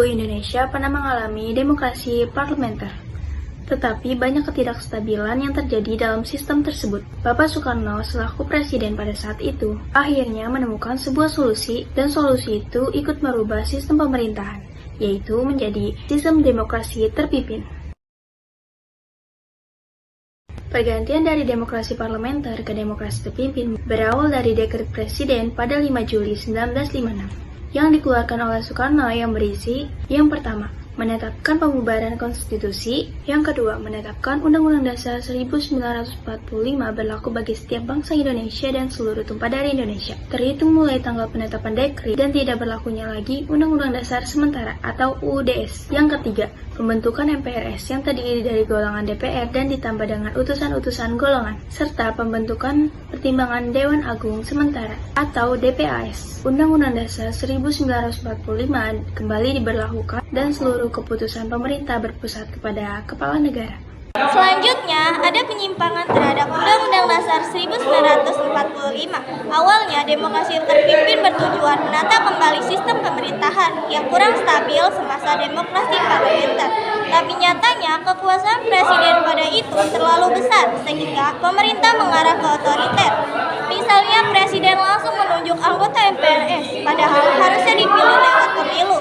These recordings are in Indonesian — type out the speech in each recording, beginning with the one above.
Dulu Indonesia pernah mengalami demokrasi parlementer, tetapi banyak ketidakstabilan yang terjadi dalam sistem tersebut. Bapak Soekarno selaku presiden pada saat itu, akhirnya menemukan sebuah solusi, dan solusi itu ikut merubah sistem pemerintahan, yaitu menjadi sistem demokrasi terpimpin. Pergantian dari demokrasi parlementer ke demokrasi terpimpin berawal dari dekret presiden pada 5 Juli 1956 yang dikeluarkan oleh Soekarno yang berisi, yang pertama, menetapkan pembubaran konstitusi, yang kedua, menetapkan Undang-Undang Dasar 1945 berlaku bagi setiap bangsa Indonesia dan seluruh tumpah darah Indonesia, terhitung mulai tanggal penetapan dekret dan tidak berlakunya lagi Undang-Undang Dasar sementara atau UUDS. Yang ketiga, pembentukan MPRS yang terdiri dari golongan DPR dan ditambah dengan utusan-utusan golongan, serta pembentukan Pertimbangan Dewan Agung Sementara atau DPAS. Undang-Undang Dasar 1945 kembali diberlakukan dan seluruh keputusan pemerintah berpusat kepada kepala negara. Selanjutnya, ada penyimpangan terhadap Undang-Undang Dasar 1945. Awalnya, demokrasi terpimpin bertujuan menata kembali sistem pemerintahan yang kurang stabil semasa demokrasi parlementer. Tapi nyatanya, kekuasaan presiden pada itu terlalu besar, sehingga pemerintah mengarah ke otoriter. Misalnya, presiden langsung menunjuk anggota MPRS, padahal harusnya dipilih lewat pemilu.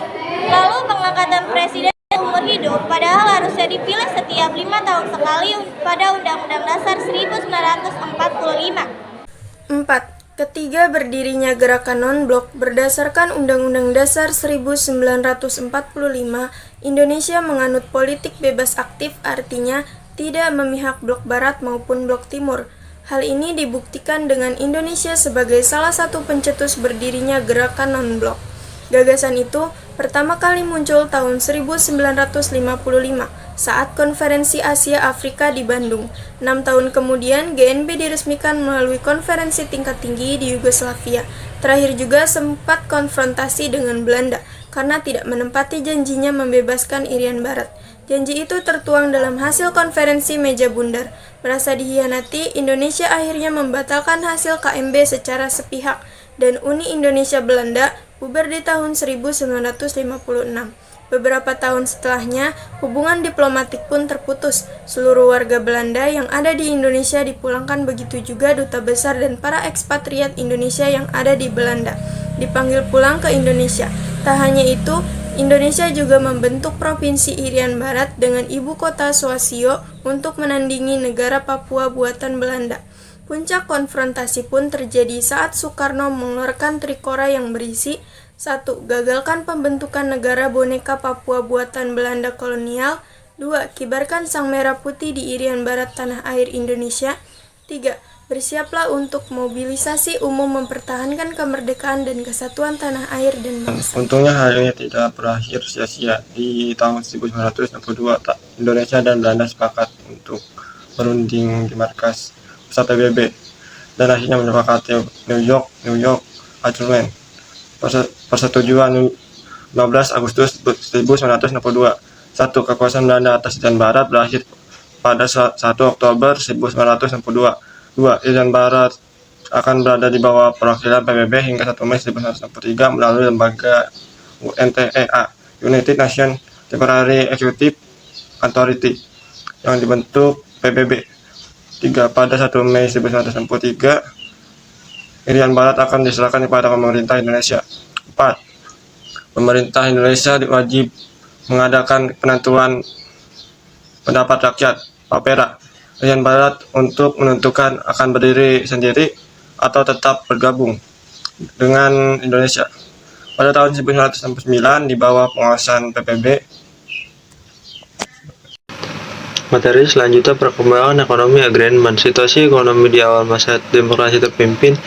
Lalu, pengangkatan presiden umur hidup padahal harusnya dipilih setiap 5 tahun sekali pada Undang-Undang Dasar 1945. 4. Ketiga, berdirinya gerakan non-blok berdasarkan Undang-Undang Dasar 1945, Indonesia menganut politik bebas aktif, artinya tidak memihak blok barat maupun blok timur. Hal ini dibuktikan dengan Indonesia sebagai salah satu pencetus berdirinya gerakan non-blok. Gagasan itu pertama kali muncul tahun 1955 saat Konferensi Asia Afrika di Bandung. 6 tahun kemudian, GNB diresmikan melalui konferensi tingkat tinggi di Yugoslavia. Terakhir juga sempat konfrontasi dengan Belanda karena tidak menempati janjinya membebaskan Irian Barat. Janji itu tertuang dalam hasil konferensi meja bundar. Merasa dihianati, Indonesia akhirnya membatalkan hasil KMB secara sepihak dan Uni Indonesia Belanda bubar di tahun 1956. Beberapa tahun setelahnya, hubungan diplomatik pun terputus. Seluruh warga Belanda yang ada di Indonesia dipulangkan, begitu juga duta besar dan para ekspatriat Indonesia yang ada di Belanda dipanggil pulang ke Indonesia. Tak hanya itu, Indonesia juga membentuk Provinsi Irian Barat dengan ibu kota Swansea untuk menandingi negara Papua buatan Belanda. Puncak konfrontasi pun terjadi saat Soekarno mengeluarkan trikora yang berisi 1. Gagalkan pembentukan negara boneka Papua buatan Belanda kolonial. 2. Kibarkan sang merah putih di Irian Barat tanah air Indonesia. 3. Bersiaplah untuk mobilisasi umum mempertahankan kemerdekaan dan kesatuan tanah air dan bangsa. Untungnya hal ini tidak berakhir sia-sia. Di tahun 1962, Indonesia dan Belanda sepakat untuk berunding di markas pusat PBB dan akhirnya menyepakati New York Agreement. Persetujuan 15 Agustus 1962. 1. Kekuasaan Belanda atas Irian Barat berakhir pada 1 Oktober 1962. 2. Irian Barat akan berada di bawah perwakilan PBB hingga 1 Mei 1963 melalui lembaga UNTEA, United Nations Temporary Executive Authority, yang dibentuk PBB. 3. Pada 1 Mei 1963, Irian Barat akan diserahkan kepada pemerintah Indonesia. 4. Pemerintah Indonesia wajib mengadakan penentuan pendapat rakyat (PAPERA) Irian Barat untuk menentukan akan berdiri sendiri atau tetap bergabung dengan Indonesia. Pada tahun 1969, di bawah pengawasan PBB. Materi selanjutnya perkembangan ekonomi agrarian. Situasi ekonomi di awal masa demokrasi terpimpin